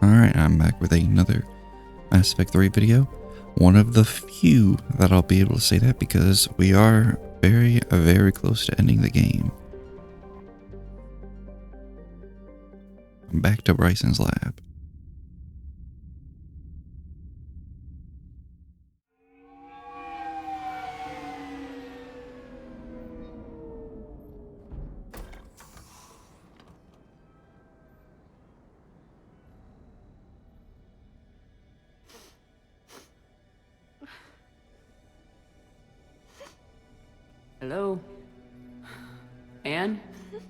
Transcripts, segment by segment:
Alright, I'm back with another Mass Effect 3 video. One of the few that I'll be able to say that because we are very, very close to ending the game. I'm back to Bryson's lab. Hello? Anne?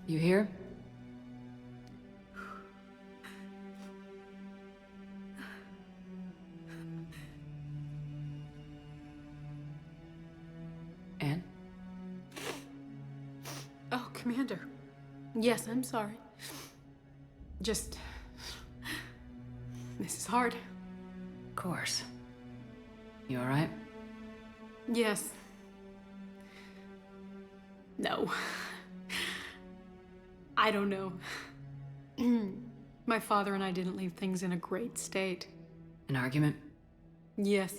You here? Anne? Oh, Commander. Yes, I'm sorry. Just... this is hard. Of course. You alright? Yes. No. I don't know. My father and I didn't leave things in a great state. An argument? Yes.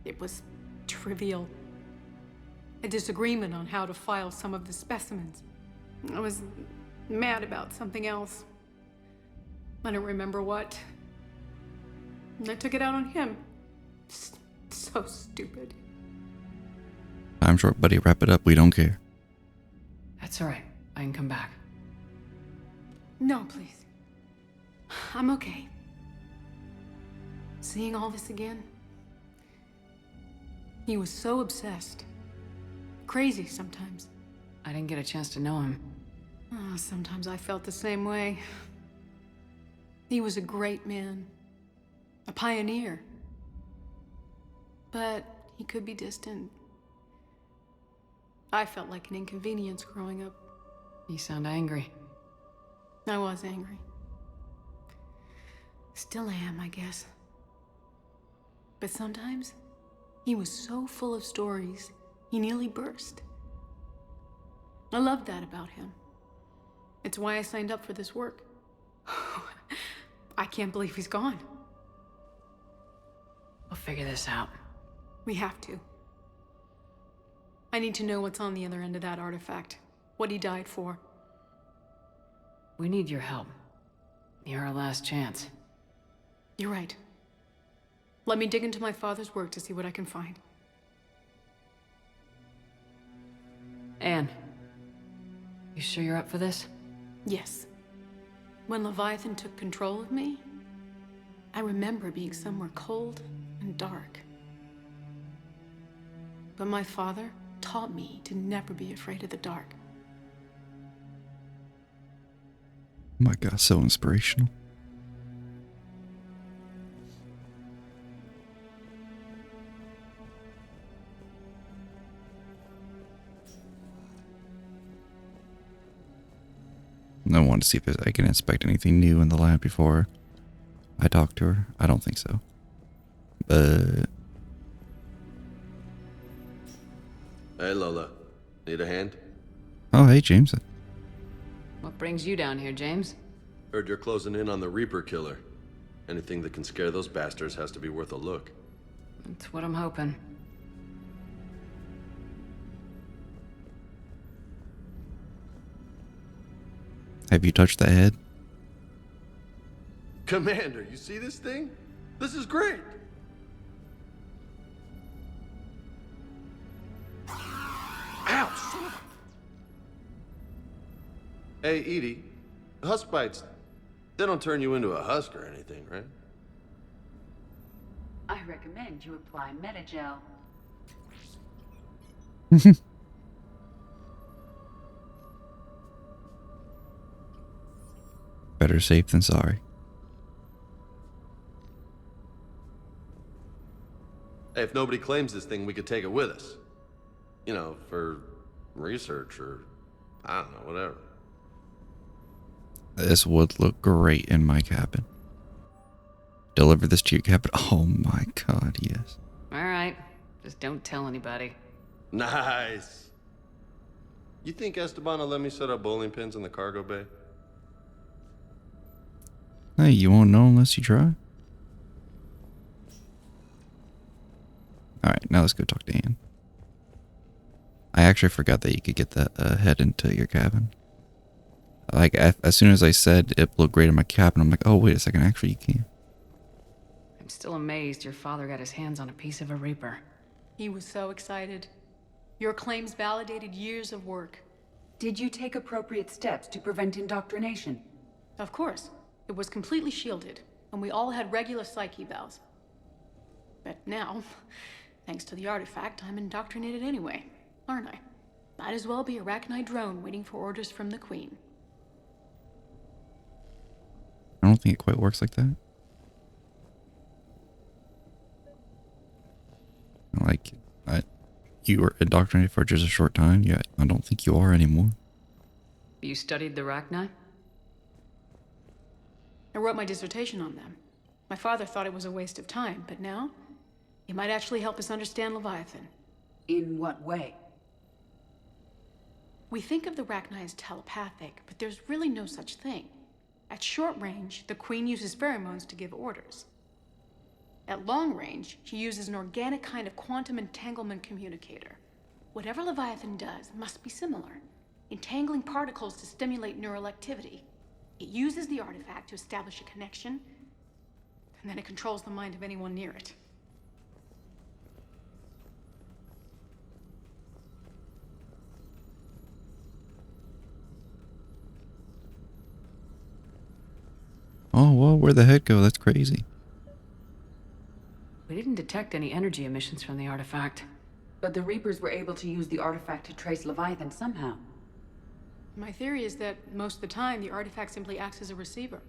It was trivial. A disagreement on how to file some of the specimens. I was mad about something else. I don't remember what. And I took it out on him. So stupid. Time short, buddy. Wrap it up. We don't care. That's alright. I can come back. No, please. I'm okay. Seeing all this again. He was so obsessed. Crazy sometimes. I didn't get a chance to know him. Oh, sometimes I felt the same way. He was a great man. A pioneer. But he could be distant. I felt like an inconvenience growing up. You sound angry. I was angry. Still am, I guess. But sometimes, he was so full of stories, he nearly burst. I loved that about him. It's why I signed up for this work. I can't believe he's gone. We'll figure this out. We have to. I need to know what's on the other end of that artifact. What he died for. We need your help. You're our last chance. You're right. Let me dig into my father's work to see what I can find. Anne, you sure you're up for this? Yes. When Leviathan took control of me, I remember being somewhere cold and dark. But my father taught me to never be afraid of the dark. Oh my god, so inspirational. I want to see if I can inspect anything new in the lab before I talk to her. I don't think so. But... Hey, Lola. Need a hand? oh, hey, Jameson. What brings you down here, James? Heard you're closing in on the Reaper killer. Anything that can scare those bastards has to be worth a look. That's what I'm hoping. Have you touched the head? Commander, you see this thing? This is great! Ow, son of a... Hey, Edie. Husk bites, they don't turn you into a husk or anything, right? I recommend you apply Metagel. Better safe than sorry. Hey, if nobody claims this thing, we could take it with us. You know, for research or, I don't know, whatever. This would look great in my cabin. Deliver this to your cabin. Oh my god, yes. Alright. Just don't tell anybody. Nice. You think Esteban will let me set up bowling pins in the cargo bay? Hey, you won't know unless you try. Alright, now let's go talk to Anne. I actually forgot that you could get that head into your cabin. Like, as soon as I said it looked great in my cabin, I'm like, oh, wait a second, actually you can. I'm still amazed your father got his hands on a piece of a Reaper. He was so excited. Your claims validated years of work. Did you take appropriate steps to prevent indoctrination? Of course. It was completely shielded, and we all had regular psych evals. But now, thanks to the artifact, I'm indoctrinated anyway, aren't I? Might as well be a Arachnite drone waiting for orders from the Queen. I don't think it quite works like that. Like, you were indoctrinated for just a short time. Yeah, I don't think you are anymore. You studied the Rachni? I wrote my dissertation on them. My father thought it was a waste of time, but now, it might actually help us understand Leviathan. In what way? We think of the Rachni as telepathic, but there's really no such thing. At short range, the Queen uses pheromones to give orders. At long range, she uses an organic kind of quantum entanglement communicator. Whatever Leviathan does must be similar, entangling particles to stimulate neural activity. It uses the artifact to establish a connection, and then it controls the mind of anyone near it. Oh, well, where'd the head go? That's crazy. We didn't detect any energy emissions from the artifact. But the Reapers were able to use the artifact to trace Leviathan somehow. My theory is that most of the time, the artifact simply acts as a receiver.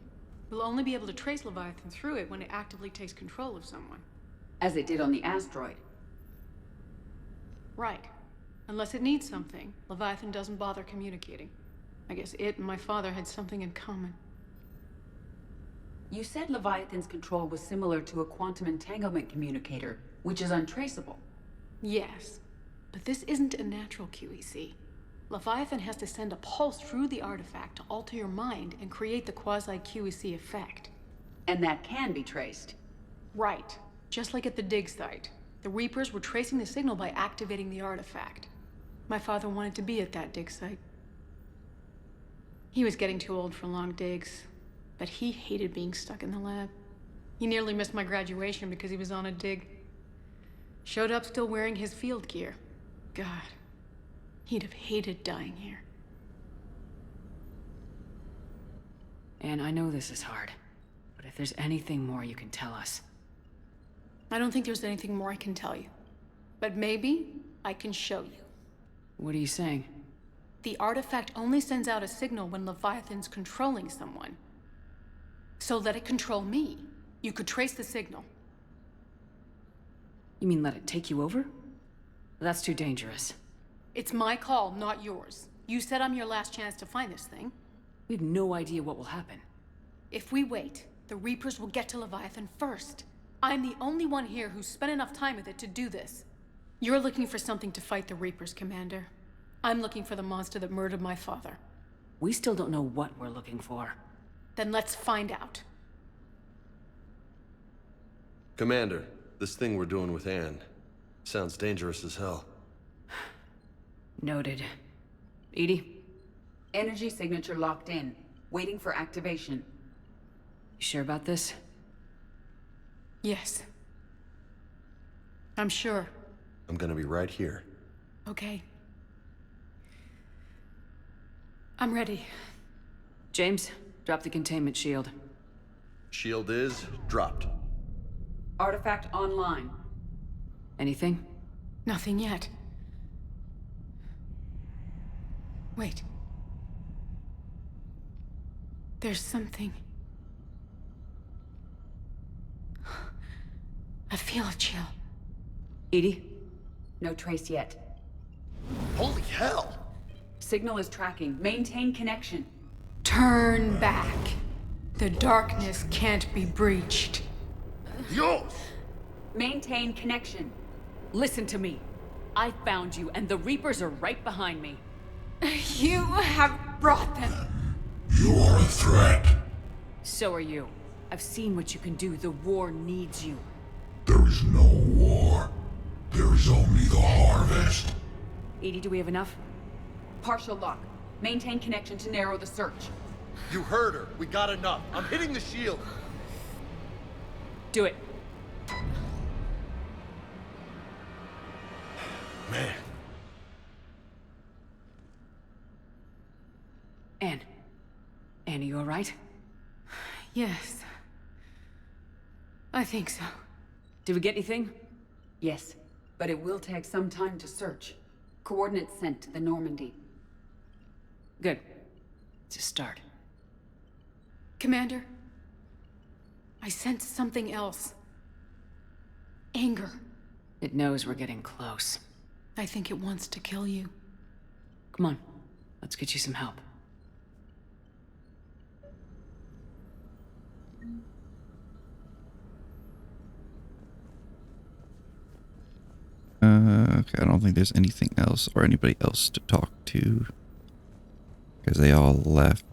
We'll only be able to trace Leviathan through it when it actively takes control of someone. As it did on the asteroid. Right. Unless it needs something, Leviathan doesn't bother communicating. I guess it and my father had something in common. You said Leviathan's control was similar to a quantum entanglement communicator, which is untraceable. Yes, but this isn't a natural QEC. Leviathan has to send a pulse through the artifact to alter your mind and create the quasi-QEC effect. And that can be traced. Right. Just like at the dig site. The Reapers were tracing the signal by activating the artifact. My father wanted to be at that dig site. He was getting too old for long digs, but he hated being stuck in the lab. He nearly missed my graduation because he was on a dig. Showed up still wearing his field gear. God, he'd have hated dying here. And I know this is hard, but if there's anything more you can tell us. I don't think there's anything more I can tell you. But maybe I can show you. What are you saying? The artifact only sends out a signal when Leviathan's controlling someone. So let it control me. You could trace the signal. You mean let it take you over? That's too dangerous. It's my call, not yours. You said I'm your last chance to find this thing. We have no idea what will happen. If we wait, the Reapers will get to Leviathan first. I'm the only one here who's spent enough time with it to do this. You're looking for something to fight the Reapers, Commander. I'm looking for the monster that murdered my father. We still don't know what we're looking for. Then let's find out. Commander, this thing we're doing with Anne sounds dangerous as hell. Noted. Edie? Energy signature locked in, waiting for activation. You sure about this? Yes. I'm sure. I'm gonna be right here. Okay. I'm ready. James, drop the containment shield. Shield is dropped. Artifact online. Anything? Nothing yet. Wait. There's something. I feel a chill. Edie? No trace yet. Holy hell! Signal is tracking. Maintain connection. Turn back. The darkness can't be breached. Dios! Maintain connection. Listen to me. I found you, and the Reapers are right behind me. You have brought them. You are a threat. So are you. I've seen what you can do. The war needs you. There is no war. There is only the harvest. Edie, do we have enough? Partial lock. Maintain connection to narrow the search. You heard her. We got enough. I'm hitting the shield. Do it. Man. Anne. Anne, are you alright? Yes. I think so. Did we get anything? Yes, but it will take some time to search. Coordinates sent to the Normandy. Good. It's a start. Commander, I sense something else. Anger. It knows we're getting close. I think it wants to kill you. Come on. Let's get you some help. Okay, I don't think there's anything else or anybody else to talk to. Because they all left.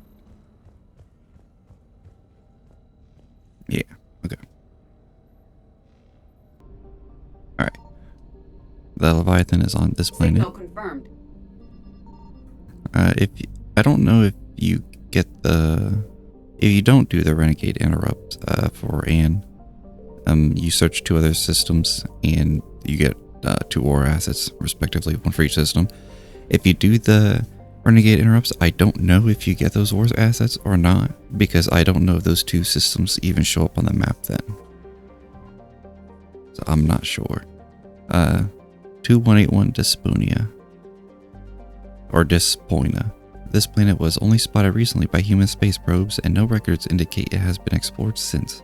Yeah, okay. Alright. The Leviathan is on this planet. Signal confirmed. I don't know if you get if you don't do the Renegade Interrupt for Anne, you search 2 other systems and you get 2 ore assets respectively, 1 for each system. If you do the Renegade Interrupts, I don't know if you get those ore assets or not, because I don't know if those 2 systems even show up on the map then. So I'm not sure. 2181 Desponia. Or Despoina. This planet was only spotted recently by human space probes, and no records indicate it has been explored since.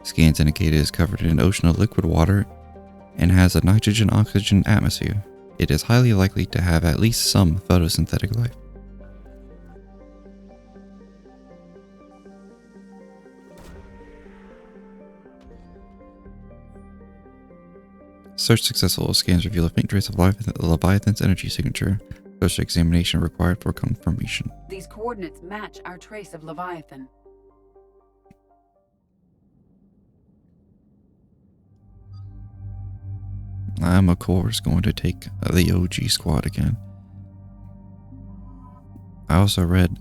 Scans indicate it is covered in an ocean of liquid water and has a nitrogen-oxygen atmosphere. It is highly likely to have at least some photosynthetic life. Search successful. Scans reveal a faint trace of Leviathan's energy signature. Closer examination required for confirmation. These coordinates match our trace of Leviathan. I'm, of course, going to take the OG squad again. I also read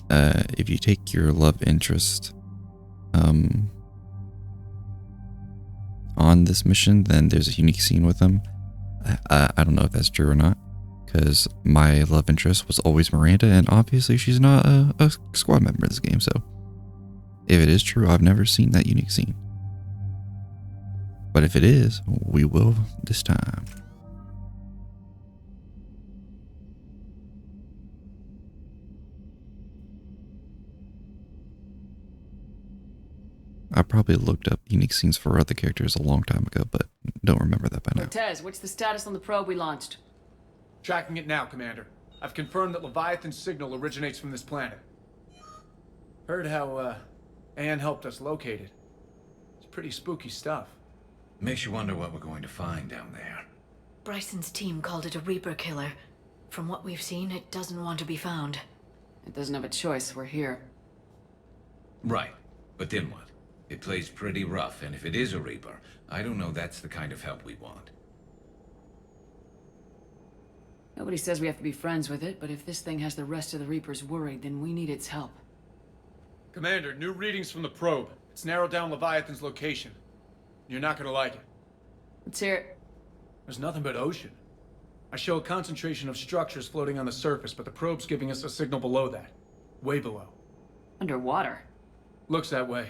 if you take your love interest on this mission, then there's a unique scene with them. I don't know if that's true or not, because my love interest was always Miranda, and obviously she's not a squad member in this game, so if it is true, I've never seen that unique scene. But if it is, we will this time. I probably looked up unique scenes for other characters a long time ago, but don't remember that by now. Cortez, what's the status on the probe we launched? Tracking it now, Commander. I've confirmed that Leviathan's signal originates from this planet. Heard how, Anne helped us locate it. It's pretty spooky stuff. Makes you wonder what we're going to find down there. Bryson's team called it a Reaper killer. From what we've seen, it doesn't want to be found. It doesn't have a choice. We're here. Right. But then what? It plays pretty rough, and if it is a Reaper, I don't know that's the kind of help we want. Nobody says we have to be friends with it, but if this thing has the rest of the Reapers worried, then we need its help. Commander, new readings from the probe. It's narrowed down Leviathan's location. You're not gonna like it. Let's hear it. There's nothing but ocean. I show a concentration of structures floating on the surface, but the probe's giving us a signal below that. Way below. Underwater. Looks that way.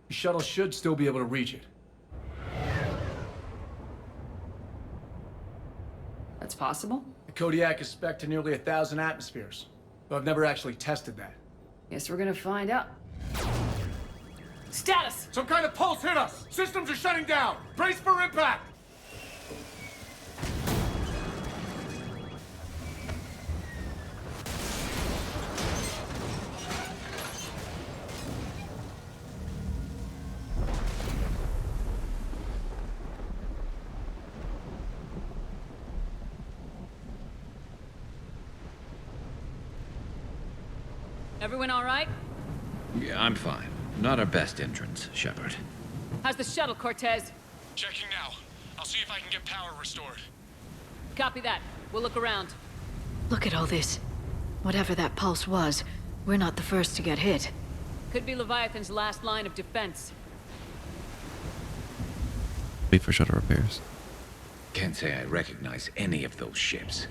The shuttle should still be able to reach it. That's possible? The Kodiak is spec'd to nearly 1,000 atmospheres, but I've never actually tested that. Guess we're gonna find out. Status! Some kind of pulse hit us! Systems are shutting down! Brace for impact! Everyone all right? Yeah, I'm fine. Not our best entrance, Shepard. How's the shuttle, Cortez? Checking now. I'll see if I can get power restored. Copy that. We'll look around. Look at all this. Whatever that pulse was, we're not the first to get hit. Could be Leviathan's last line of defense. Wait for shuttle repairs. Can't say I recognize any of those ships.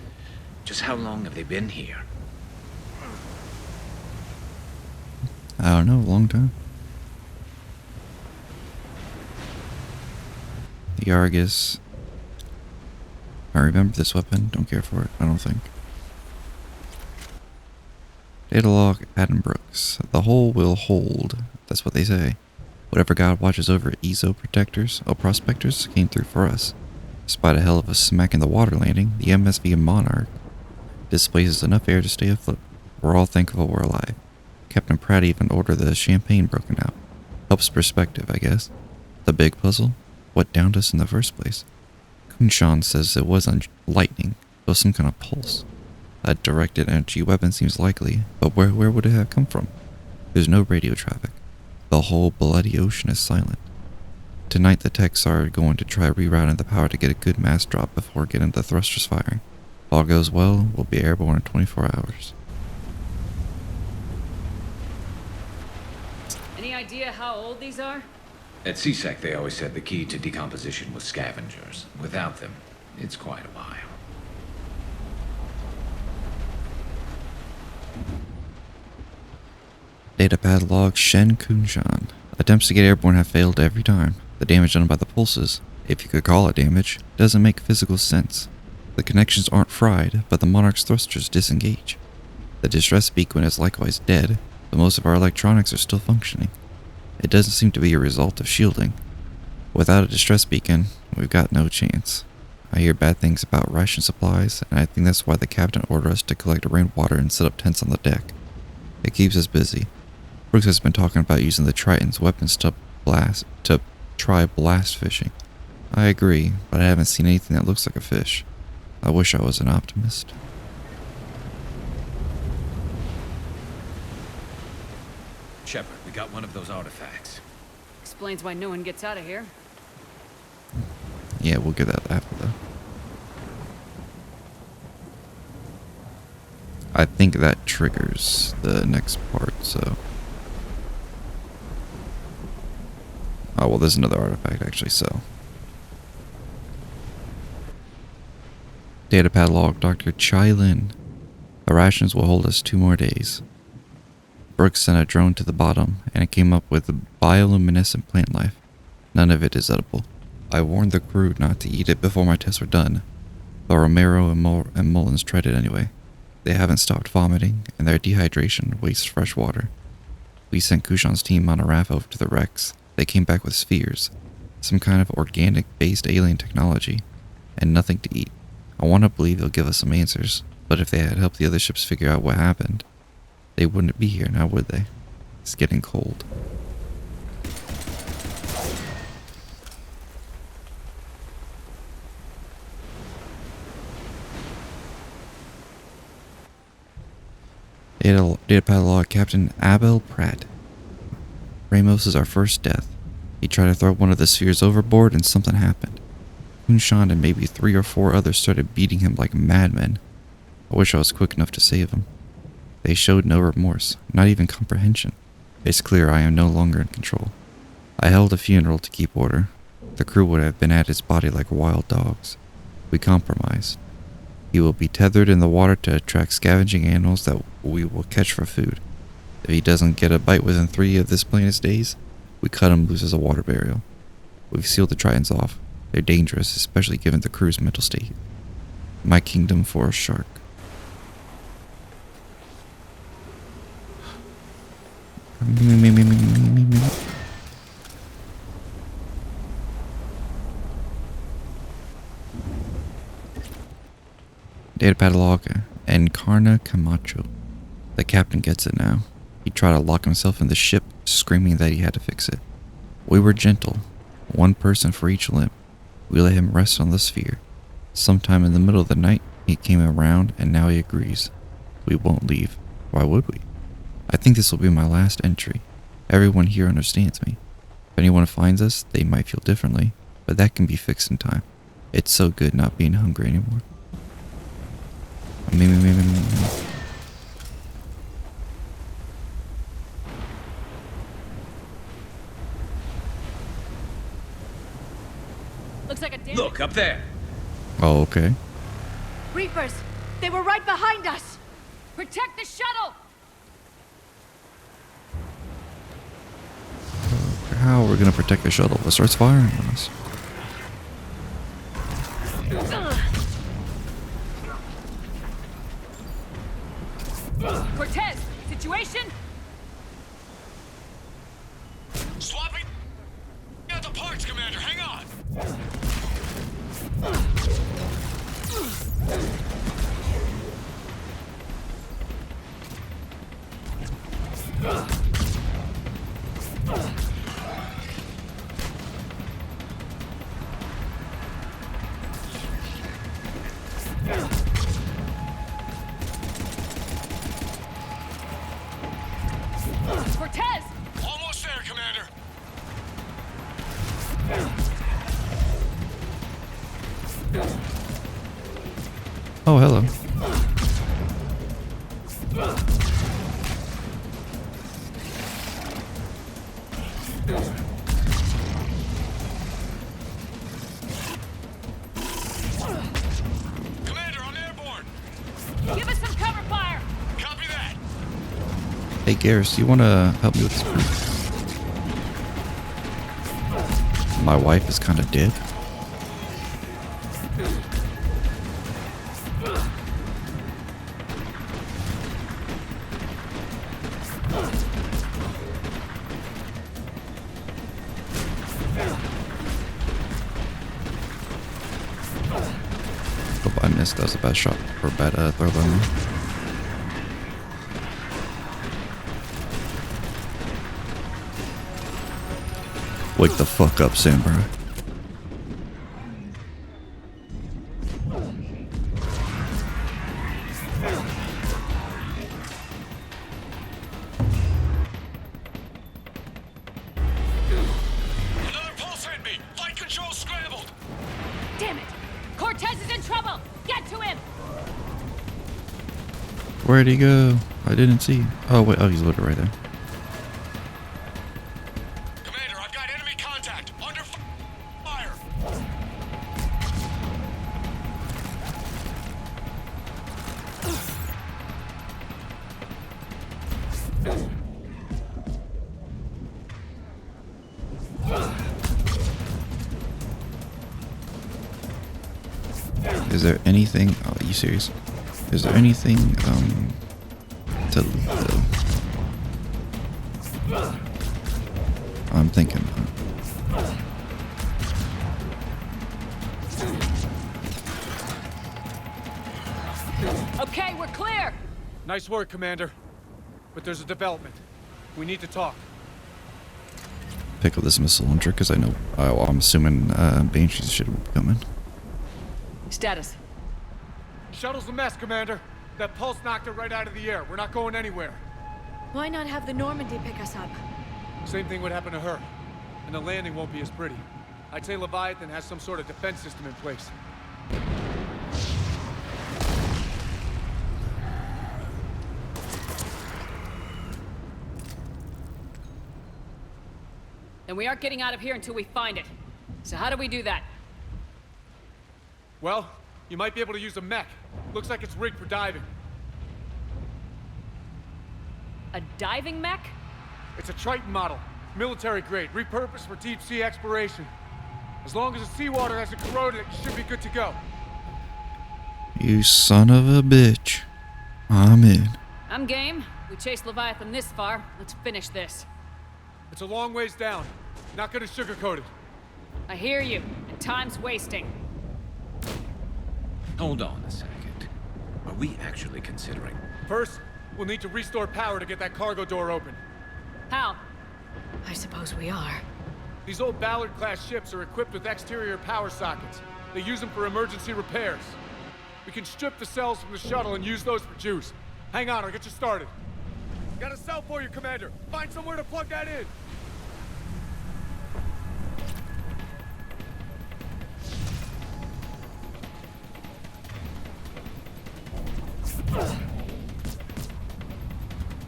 Just how long have they been here? I don't know, a long time. The Argus. I remember this weapon, don't care for it, I don't think. Data log, Adam Brooks. The hull will hold. That's what they say. Whatever God watches over ESO protectors, or prospectors, came through for us. Despite a hell of a smack in the water landing, the MSV Monarch displaces enough air to stay afloat. We're all thankful we're alive. Captain Pratt even ordered the champagne broken out. Helps perspective, I guess. The big puzzle? What downed us in the first place? Kunshan says it wasn't lightning, it was some kind of pulse. A directed energy weapon seems likely, but where would it have come from? There's no radio traffic. The whole bloody ocean is silent. Tonight the techs are going to try rerouting the power to get a good mass drop before getting the thrusters firing. If all goes well, we'll be airborne in 24 hours. Any idea how old these are? At CSEC, they always said the key to decomposition was scavengers. Without them, it's quite a while. Datapad log Shen Kunshan. Attempts to get airborne have failed every time. The damage done by the pulses, if you could call it damage, doesn't make physical sense. The connections aren't fried, but the Monarch's thrusters disengage. The distress beacon is likewise dead, but most of our electronics are still functioning. It doesn't seem to be a result of shielding. Without a distress beacon, we've got no chance. I hear bad things about ration supplies, and I think that's why the captain ordered us to collect rainwater and set up tents on the deck. It keeps us busy. Brooks has been talking about using the Triton's weapons to try blast fishing. I agree, but I haven't seen anything that looks like a fish. I wish I was an optimist. Shepard, we got one of those artifacts. Explains why no one gets out of here. Yeah, we'll get that after though. I think that triggers the next part, so... Oh, well, there's another artifact, actually, so... Datapad log, Dr. Chai Lin. The rations will hold us 2 more days. Brooks sent a drone to the bottom, and it came up with bioluminescent plant life. None of it is edible. I warned the crew not to eat it before my tests were done, but Romero and Mullins tried it anyway. They haven't stopped vomiting, and their dehydration wastes fresh water. We sent Kushan's team on a raft over to the wrecks. They came back with spheres, some kind of organic-based alien technology, and nothing to eat. I want to believe they'll give us some answers, but if they had helped the other ships figure out what happened, they wouldn't be here now, would they? It's getting cold. Datapad log Captain Abel Pratt. Ramos is our first death. He tried to throw one of the spheres overboard and something happened. Kunshan and maybe 3 or 4 others started beating him like madmen. I wish I was quick enough to save him. They showed no remorse, not even comprehension. It's clear I am no longer in control. I held a funeral to keep order. The crew would have been at his body like wild dogs. We compromised. He will be tethered in the water to attract scavenging animals that we will catch for food. If he doesn't get a bite within 3 of this planet's days, we cut him loose as a water burial. We've sealed the Tritons off. They're dangerous, especially given the crew's mental state. My kingdom for a shark. Datapad log Encarna Camacho. The captain gets it now. He tried to lock himself in the ship, screaming that he had to fix it. We were gentle, 1 person for each limb. We let him rest on the sphere. Sometime in the middle of the night, he came around and now he agrees. We won't leave. Why would we? I think this will be my last entry. Everyone here understands me. If anyone finds us, they might feel differently, but that can be fixed in time. It's so good not being hungry anymore. Looks like a damn... Look, up there! Oh, okay. Reapers! They were right behind us! Protect the shuttle! How are we gonna protect the shuttle? It starts firing on us. Cortez, situation? Swapping out the parts, Commander. Hang on. Cortez! Almost there, Commander. Oh, hello. Commander, I'm airborne. Give us some cover fire! Copy that. Hey, Garrus, you wanna help me with this brief? My wife is kinda dead. Oh, I missed. That was a bad shot or a bad throw by me. Wake the fuck up, Samurai. Another pulse hit me. Flight control scrambled. Damn it! Cortez is in trouble! Get to him! Where'd he go? I didn't see him. Oh, wait. Oh, he's literally right there. Commander, I've got enemy contact. Under fire. Is there anything? Oh, are you serious? Is there anything to I'm thinking. Okay, we're clear! Nice work, Commander. But there's a development. We need to talk. Pick up this missile launcher because I know. I'm assuming Banshee's shit will be coming. Status. Shuttle's a mess, Commander. That pulse knocked it right out of the air. We're not going anywhere. Why not have the Normandy pick us up? Same thing would happen to her. And the landing won't be as pretty. I'd say Leviathan has some sort of defense system in place. And we aren't getting out of here until we find it. So how do we do that? Well, you might be able to use a mech. Looks like it's rigged for diving. A diving mech? It's a Triton model. Military grade, repurposed for deep sea exploration. As long as the seawater hasn't corroded, it should be good to go. You son of a bitch. I'm in. I'm game. We chased Leviathan this far. Let's finish this. It's a long ways down. Not gonna sugarcoat it. I hear you, and time's wasting. Hold on a second. Are we actually considering? First, we'll need to restore power to get that cargo door open. How? I suppose we are. These old Ballard-class ships are equipped with exterior power sockets. They use them for emergency repairs. We can strip the cells from the shuttle and use those for juice. Hang on, I'll get you started. Got a cell for you, Commander. Find somewhere to plug that in.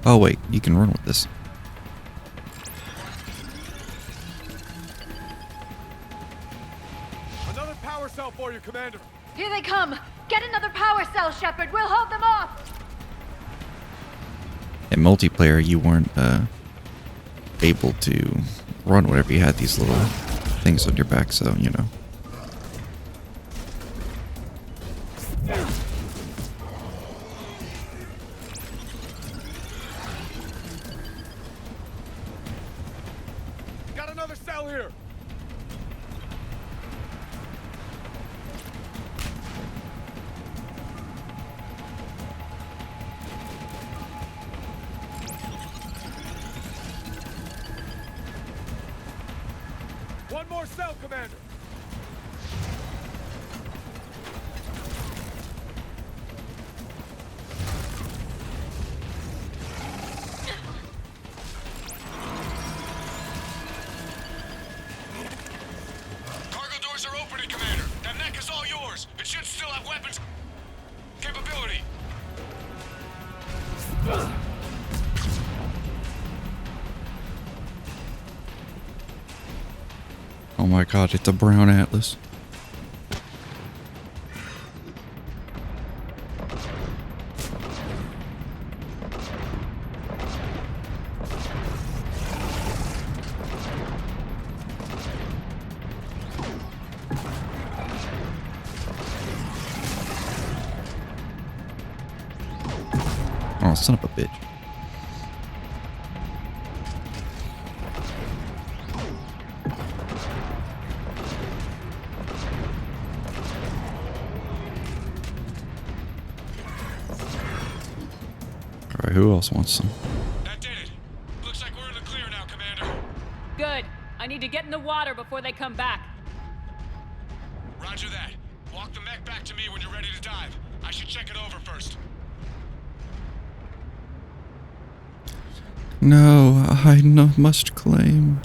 Oh wait, you can run with this. Another power cell for you, Commander. Here they come! Get another power cell, Shepard! We'll hold them off! In multiplayer, you weren't able to run whenever you had these little things on your back, so, you know. Got another cell here. One more cell, Commander. Cargo doors are opening, Commander. That neck is all yours. It should still have weapons capability. Oh my god, it's a brown Atlas. Oh, son of a bitch. Alright, who else wants some? That did it. Looks like we're in the clear now, Commander. Good. I need to get in the water before they come back. Roger that. Walk the mech back to me when you're ready to dive. I should check it over first. No, I must claim.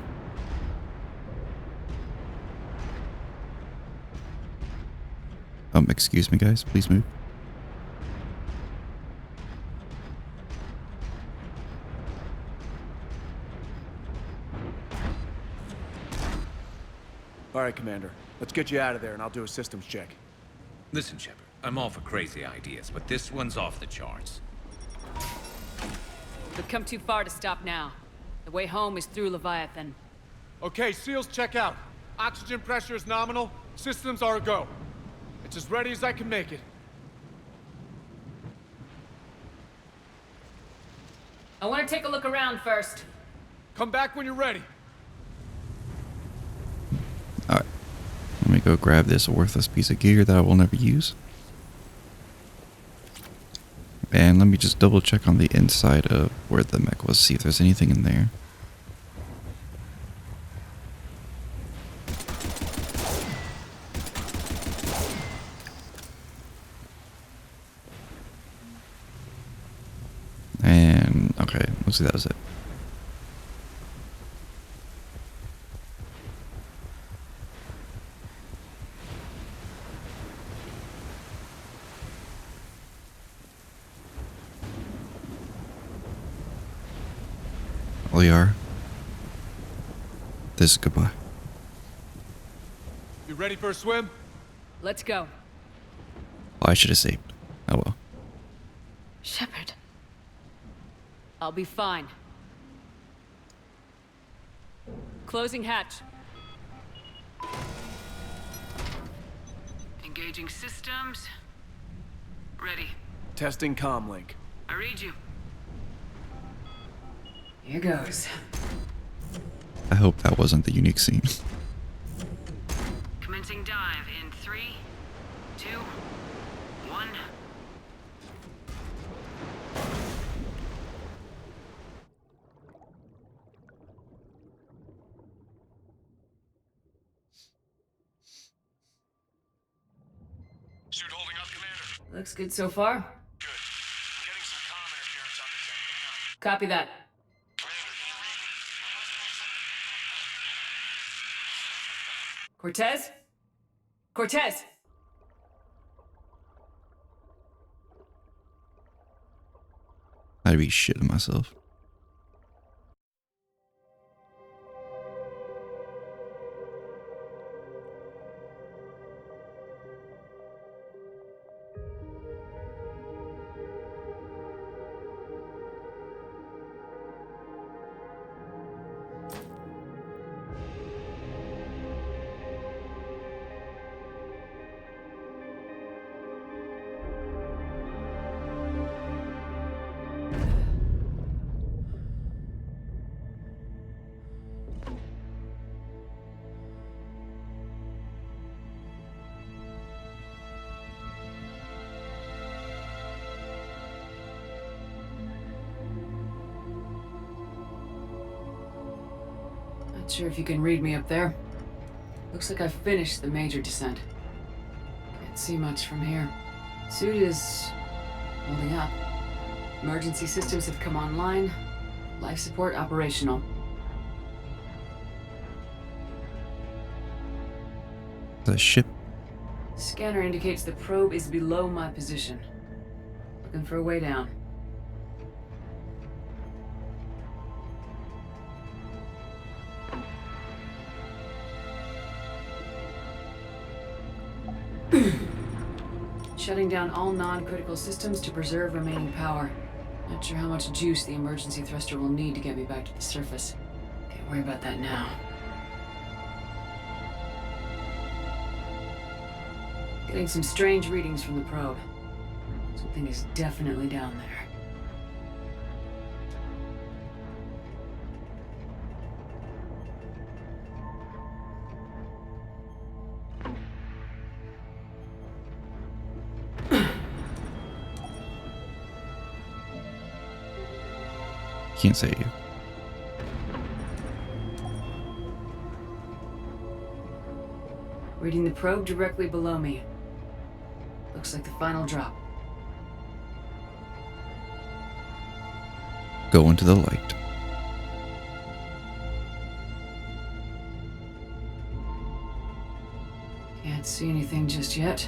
Excuse me, guys. Please move. All right, Commander. Let's get you out of there, and I'll do a systems check. Listen, Shepard, I'm all for crazy ideas, but this one's off the charts. We've come too far to stop now. The way home is through Leviathan. Okay, SEALs, check out. Oxygen pressure is nominal. Systems are a go. It's as ready as I can make it. I want to take a look around first. Come back when you're ready. Alright. Let me go grab this worthless piece of gear that I will never use. And let me just double check on the inside of where the mech was, see if there's anything in there. And, okay, looks like that was it. We are. This is goodbye. You ready for a swim? Let's go. Oh, I should have saved. Oh well. Shepard. I'll be fine. Closing hatch. Engaging systems. Ready. Testing comlink. I read you. Here goes. I hope that wasn't the unique scene. Commencing dive in 3, 2, 1. Suit holding up, Commander. Looks good so far. Good. I'm getting some comm interference on this end. Copy that. Cortez? Cortez! I'd be shitting myself. Not sure if you can read me up there. Looks like I've finished the major descent. Can't see much from here. Suit is holding up. Emergency systems have come online. Life support operational. The ship. Scanner indicates the probe is below my position. Looking for a way down. Shutting down all non-critical systems to preserve remaining power. Not sure how much juice the emergency thruster will need to get me back to the surface. Can't worry about that now. Getting some strange readings from the probe. Something is definitely down there. Can't say you. Reading the probe directly below me. Looks like the final drop. Go into the light. Can't see anything just yet.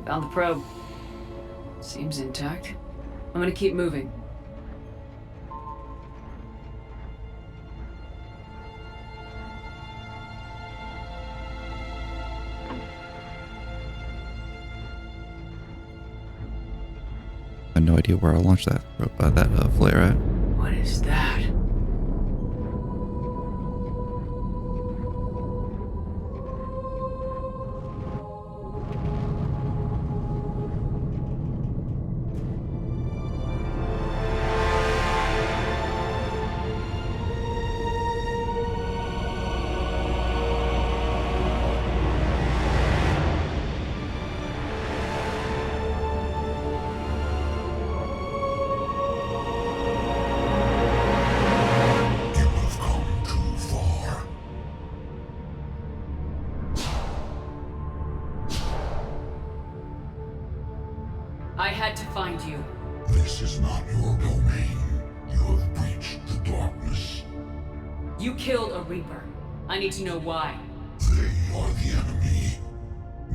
Found the probe. Seems intact. I'm gonna keep moving. I have no idea where I launched that flare at. What is that? I had to find you. This is not your domain. You have breached the darkness. You killed a Reaper. I need to know why. They are the enemy.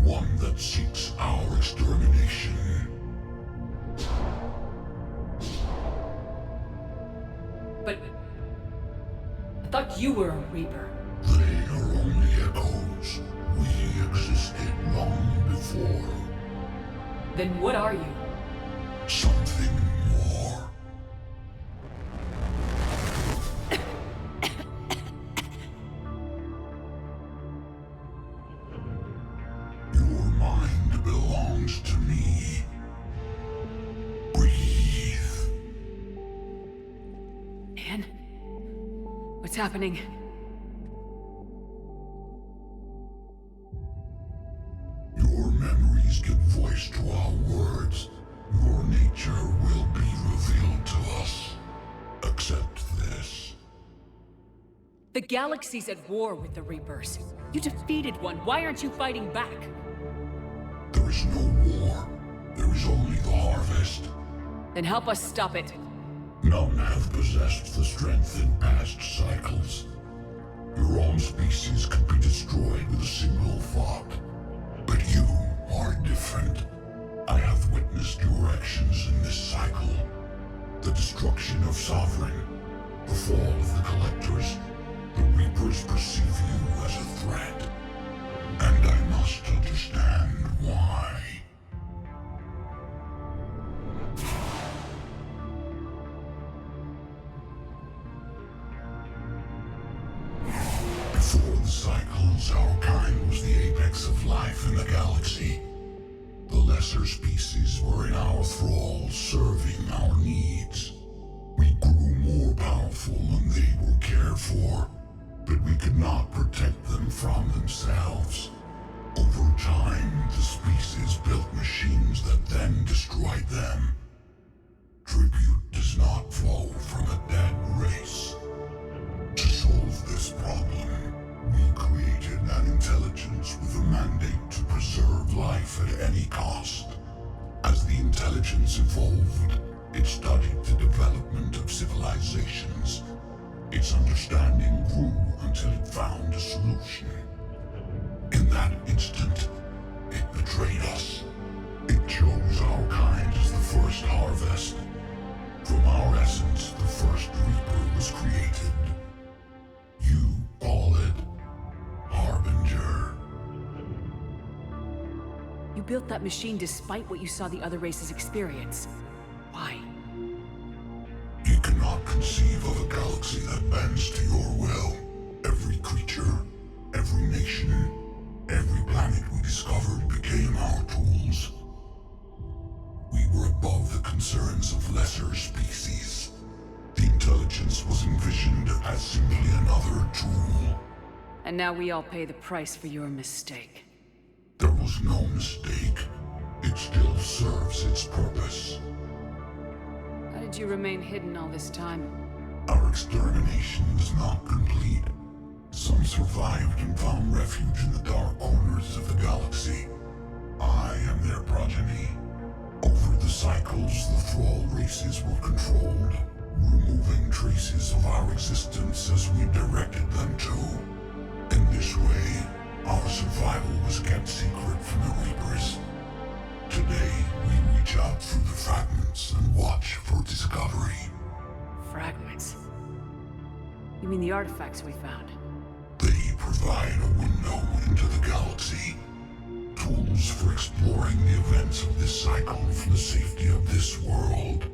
One that seeks our extermination. But I thought you were a Reaper. They are only echoes. We existed long before. Then what are you? Something more. Your mind belongs to me. Breathe. Anne? What's happening? Your memories give voice to our words. The galaxy's at war with the Reapers. You defeated one. Why aren't you fighting back? There is no war. There is only the harvest. Then help us stop it. None have possessed the strength in past cycles. Your own species could be destroyed with a single thought. But you are different. I have witnessed your actions in this cycle. The destruction of Sovereign, the fall of the Collectors. The Reapers perceive you as a threat. And I must understand why. Before the cycles, our kind was the apex of life in the galaxy. The lesser species were in our thrall, serving our needs. We grew more powerful and they were cared for, but we could not protect them from themselves. Over time, the species built machines that then destroyed them. Tribute does not flow from a dead race. To solve this problem, we created an intelligence with a mandate to preserve life at any cost. As the intelligence evolved, it studied the development of civilizations. Its understanding grew until it found a solution. In that instant, it betrayed us. It chose our kind as the first harvest. From our essence, the first Reaper was created. You call it Harbinger. You built that machine despite what you saw the other races experience. Why? You cannot conceive of a galaxy that bends to your will. Every creature, every nation, every planet we discovered became our tools. We were above the concerns of lesser species. The intelligence was envisioned as simply another tool. And now we all pay the price for your mistake. There was no mistake. It still serves its purpose. How did you remain hidden all this time? Our extermination was not complete. Some survived and found refuge in the dark corners of the galaxy. I am their progeny. Over the cycles, the thrall races were controlled, removing traces of our existence as we directed them to. In this way, our survival was kept secret from the Reapers. Today, we reach out through the fragments and watch for discovery. Fragments? You mean the artifacts we found? They provide a window into the galaxy. Tools for exploring the events of this cycle from the safety of this world.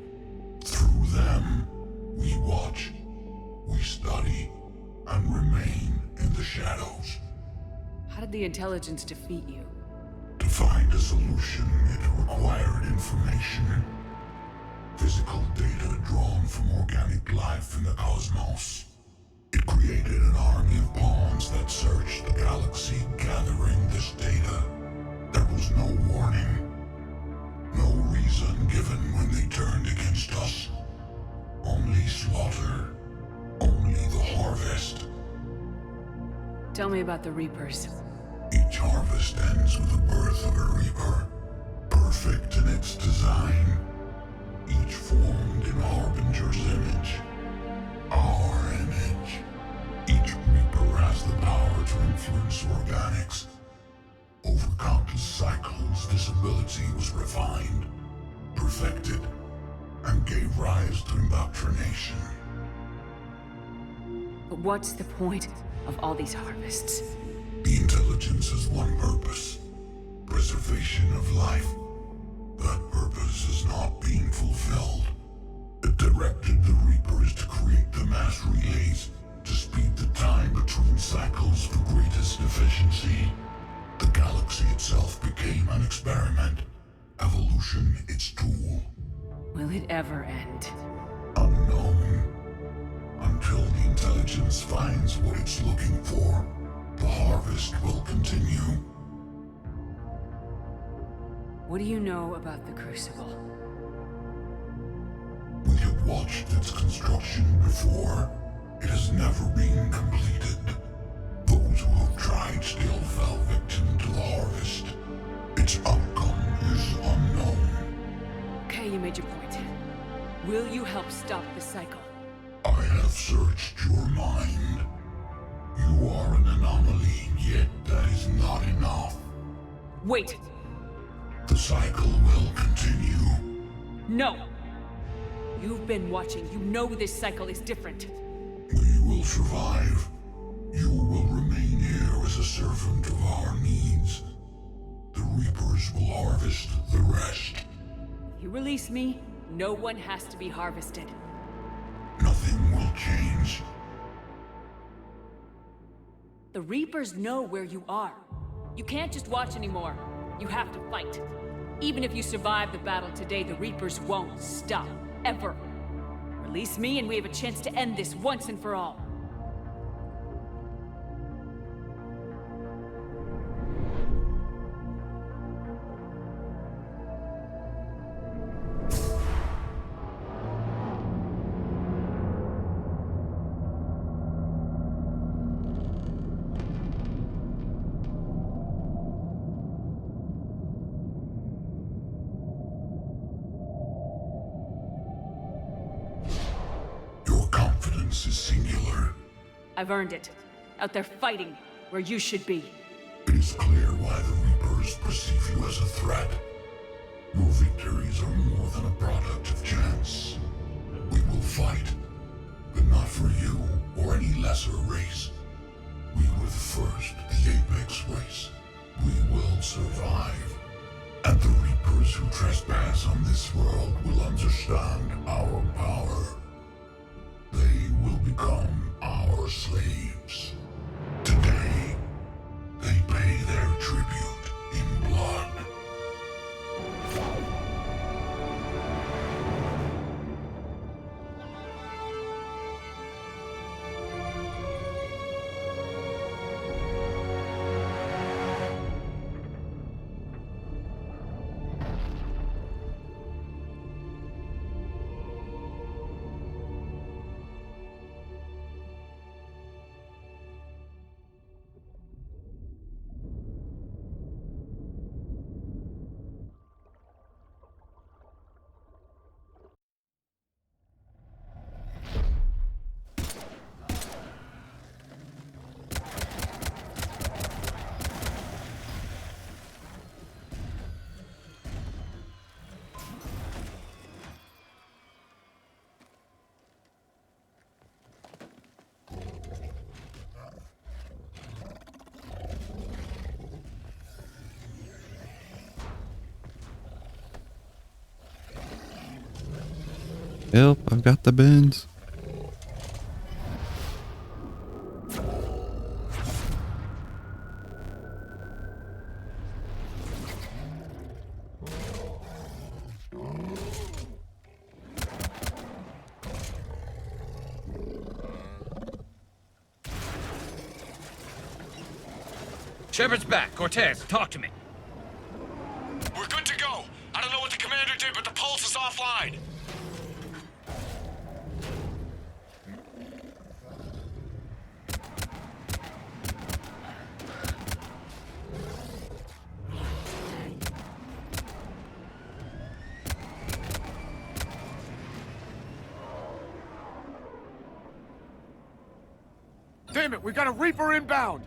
Through them, we watch, we study, and remain in the shadows. How did the intelligence defeat you? To find a solution, it required information. Physical data drawn from organic life in the cosmos. It created an army of pawns that searched the galaxy, gathering this data. There was no warning. No reason given when they turned against us. Only slaughter. Only the harvest. Tell me about the Reapers. Each harvest ends with the birth of a Reaper. Perfect in its design. Each formed in Harbinger's image. Our image. Each Reaper has the power to influence organics. Over countless cycles, this ability was refined, perfected, and gave rise to indoctrination. But what's the point of all these harvests? The intelligence has one purpose: preservation of life. That purpose is not being fulfilled. It directed the Reapers to create the mass relays to speed the time between cycles for greatest efficiency. The galaxy itself became an experiment. Evolution its tool. Will it ever end? Unknown. Until the intelligence finds what it's looking for, the harvest will continue. What do you know about the Crucible? We have watched its construction before. It has never been completed. Those who have tried still fell victim to the harvest. Its outcome is unknown. Okay, you made your point. Will you help stop the cycle? I have searched your mind. You are an anomaly, yet that is not enough. Wait! The cycle will continue. No! You've been watching. You know this cycle is different. We will survive. You will remain here as a servant of our needs. The Reapers will harvest the rest. You release me, no one has to be harvested. Nothing will change. The Reapers know where you are. You can't just watch anymore. You have to fight. Even if you survive the battle today, the Reapers won't stop. Ever. Release me and we have a chance to end this once and for all. Is singular. I've earned it. Out there fighting, where you should be. It is clear why the Reapers perceive you as a threat. Your victories are more than a product of chance. We will fight, but not for you or any lesser race. We were the first, the Apex race. We will survive. And the Reapers who trespass on this world will understand our power. They will become our slaves. Today, they pay their tribute in blood. Help, I've got the bins. Shepard's back. Cortez, talk to me. We're good to go. I don't know what the commander did, but the pulse is offline. Damn it, we got a Reaper inbound!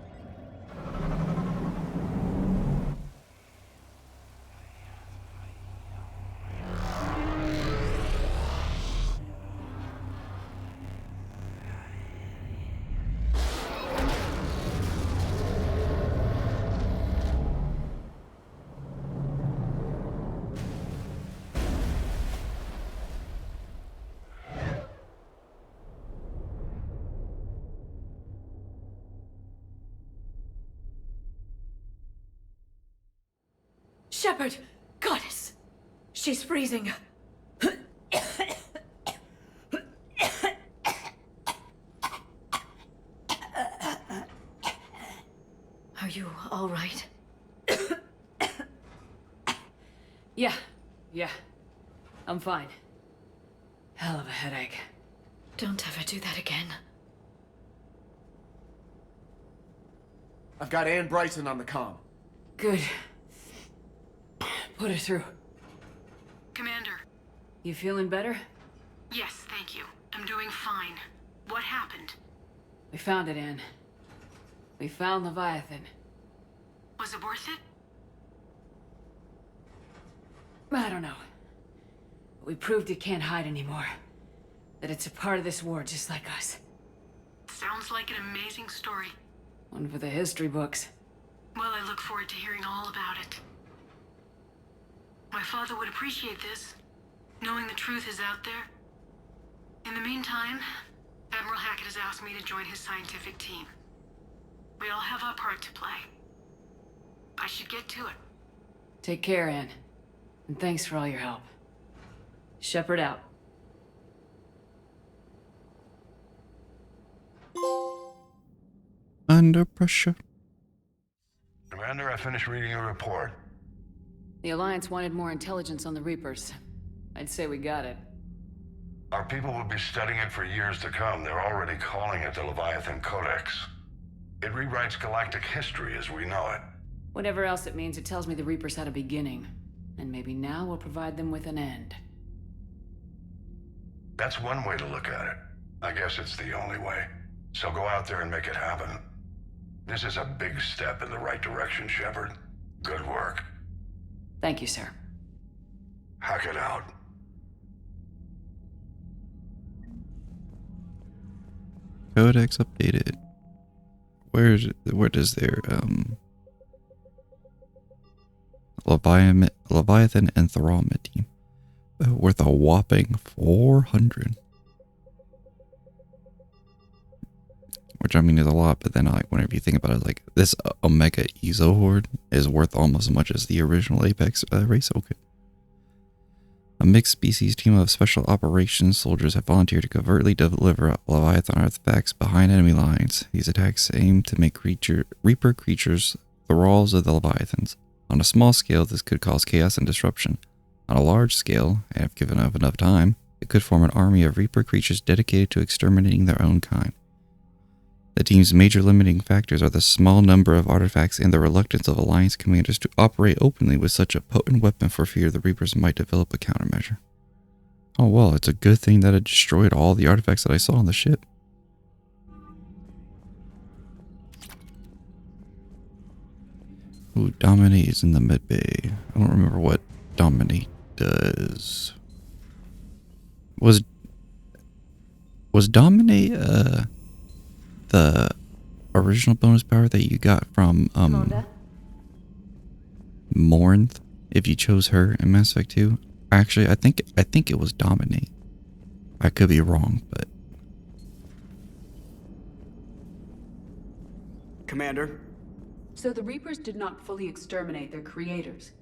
Shepard! Goddess! She's freezing. Are you all right? Yeah. I'm fine. Hell of a headache. Don't ever do that again. I've got Ann Bryson on the comm. Good. Put her through. Commander. You feeling better? Yes, thank you. I'm doing fine. What happened? We found it, Ann. We found Leviathan. Was it worth it? I don't know. But we proved it can't hide anymore. That it's a part of this war just like us. Sounds like an amazing story. One for the history books. Well, I look forward to hearing all about it. My father would appreciate this, knowing the truth is out there. In the meantime, Admiral Hackett has asked me to join his scientific team. We all have our part to play. I should get to it. Take care, Ann. And thanks for all your help. Shepard out. Under pressure. Commander, I finished reading your report. The Alliance wanted more intelligence on the Reapers. I'd say we got it. Our people will be studying it for years to come. They're already calling it the Leviathan Codex. It rewrites galactic history as we know it. Whatever else it means, it tells me the Reapers had a beginning. And maybe now we'll provide them with an end. That's one way to look at it. I guess it's the only way. So go out there and make it happen. This is a big step in the right direction, Shepard. Good work. Thank you, sir. Hackett out. Codex updated. Where does their Leviathan enthrallment team worth a whopping 400, which I mean is a lot, but then like whenever you think about it, like this Omega Ezo horde is worth almost as much as the original Apex race. Okay. A mixed species team of special operations soldiers have volunteered to covertly deliver Leviathan artifacts behind enemy lines. These attacks aim to make Reaper creatures thralls of the Leviathans. On a small scale, this could cause chaos and disruption. On a large scale, and if given enough time, it could form an army of Reaper creatures dedicated to exterminating their own kind. The team's major limiting factors are the small number of artifacts and the reluctance of Alliance commanders to operate openly with such a potent weapon for fear the Reapers might develop a countermeasure. Oh well, it's a good thing that it destroyed all the artifacts that I saw on the ship. Ooh, Dominate is in the medbay. I don't remember what Dominate does. Was Dominate the original bonus power that you got from Morinth if you chose her in Mass Effect 2? Actually, I think it was Dominate. I could be wrong, but Commander? So the Reapers did not fully exterminate their creators.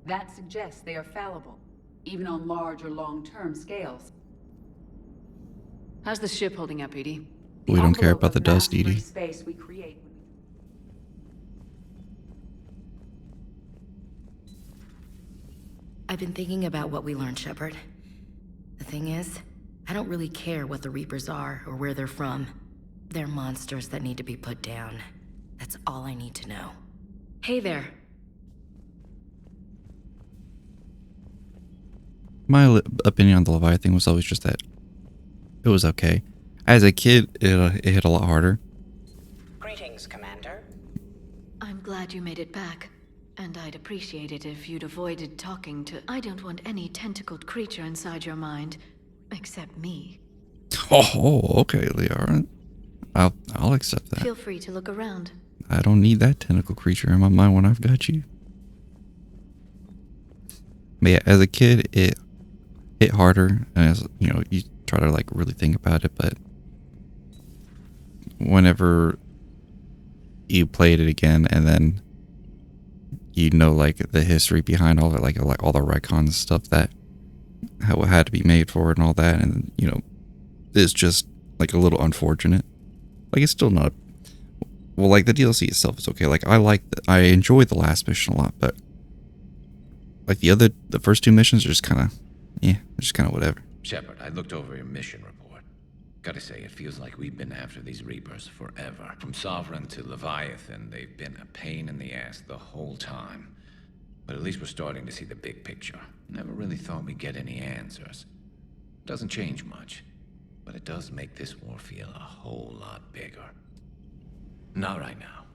That suggests they are fallible, even on large or long-term scales. How's the ship holding up, Edie? we don't care about the dust, Edie. Space we create. I've been thinking about what we learned, Shepard. The thing is, I don't really care what the Reapers are or where they're from. They're monsters that need to be put down. That's all I need to know. Hey there. My opinion on the Leviathan was always just that it was okay. As a kid, it hit a lot harder. Greetings, Commander. I'm glad you made it back. And I'd appreciate it if you'd avoided talking to... I don't want any tentacled creature inside your mind. Except me. Oh, okay, Liara. I'll accept that. Feel free to look around. I don't need that tentacle creature in my mind when I've got you. But yeah, as a kid, it hit harder. And as, you know, you try to like really think about it, but whenever you played it again and then you know like the history behind all it, like all the retcons and stuff that how it had to be made for it and all that, and you know, it's just like a little unfortunate. Like it's still not well, like the DLC itself is okay. Like I enjoy the last mission a lot, but like the first two missions are just kind of, yeah, just kind of whatever. Shepard, I looked over your mission report. Gotta say, it feels like we've been after these Reapers forever. From Sovereign to Leviathan, they've been a pain in the ass the whole time. But at least we're starting to see the big picture. Never really thought we'd get any answers. Doesn't change much, but it does make this war feel a whole lot bigger. Not right now.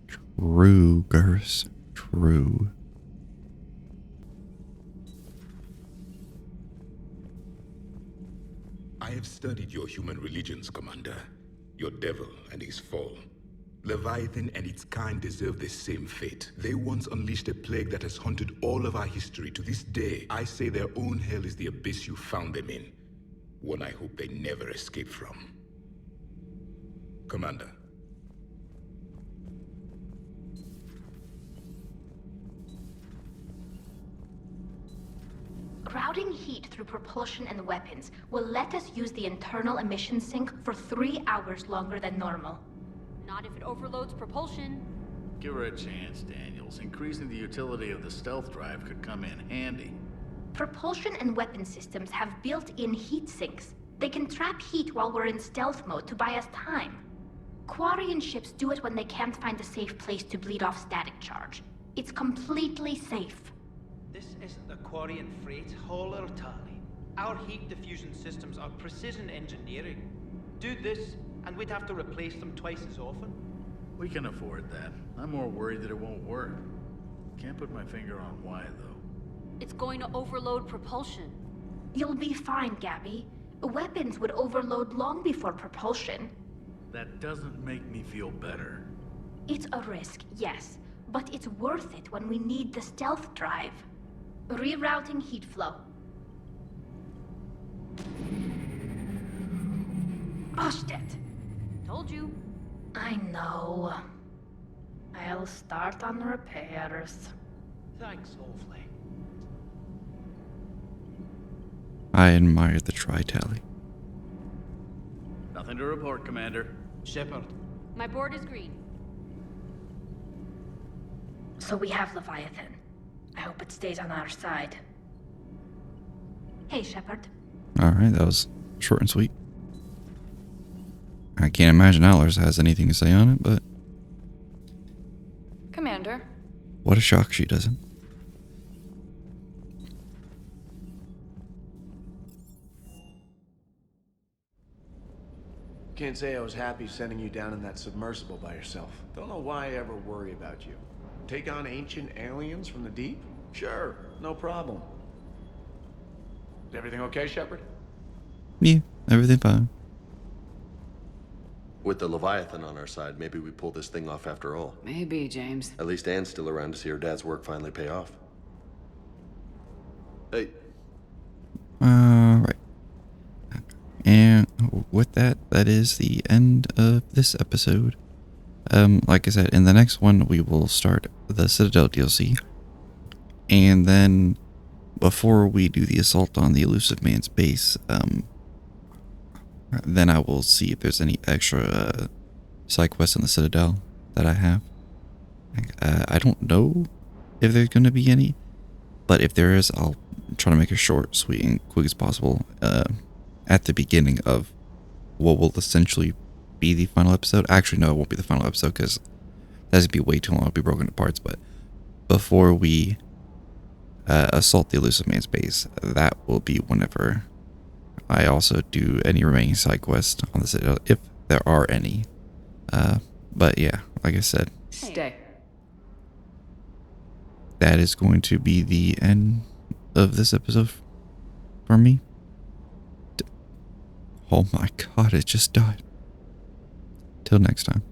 True, Gers. True. I have studied your human religions, Commander. Your devil and his fall. Leviathan and its kind deserve the same fate. They once unleashed a plague that has haunted all of our history to this day. I say their own hell is the abyss you found them in. One I hope they never escape from. Commander. Routing heat through propulsion and weapons will let us use the internal emission sink for 3 hours longer than normal. Not if it overloads propulsion. Give her a chance, Daniels. Increasing the utility of the stealth drive could come in handy. Propulsion and weapon systems have built-in heat sinks. They can trap heat while we're in stealth mode to buy us time. Quarian ships do it when they can't find a safe place to bleed off static charge. It's completely safe. This isn't the Quarian freight hauler, Tali. Our heat diffusion systems are precision engineering. Do this, and we'd have to replace them twice as often. We can afford that. I'm more worried that it won't work. Can't put my finger on why, though. It's going to overload propulsion. You'll be fine, Gabby. Weapons would overload long before propulsion. That doesn't make me feel better. It's a risk, yes, but it's worth it when we need the stealth drive. Rerouting heat flow. Oshtet. Told you. I know. I'll start on repairs. Thanks awfully. I admire the tri-tally. Nothing to report, Commander. Shepard. My board is green. So we have Leviathan. I hope it stays on our side. Hey, Shepard. Alright, that was short and sweet. I can't imagine Allers has anything to say on it, but... Commander. What a shock she doesn't. Can't say I was happy sending you down in that submersible by yourself. Don't know why I ever worry about you. Take on ancient aliens from the deep? Sure, no problem. Is everything okay, Shepard? Yeah, everything fine. With the Leviathan on our side, maybe we pull this thing off after all. Maybe, James. At least Anne's still around to see her dad's work finally pay off. Hey. Right. And with that, that is the end of this episode. Like I said, in the next one, we will start the Citadel DLC. And then, before we do the assault on the Elusive Man's base, then I will see if there's any extra side quests in the Citadel that I have. I don't know if there's going to be any, but if there is, I'll try to make it short, sweet, and quick as possible at the beginning of what will essentially be the final episode. Actually, no, it won't be the final episode because that's going to be way too long. It'll be broken to parts, but before we assault the Elusive Man's base, that will be whenever I also do any remaining side quests on the Citadel, if there are any. But yeah, like I said, Stay. That is going to be the end of this episode for me. Oh my god, it just died. Till next time.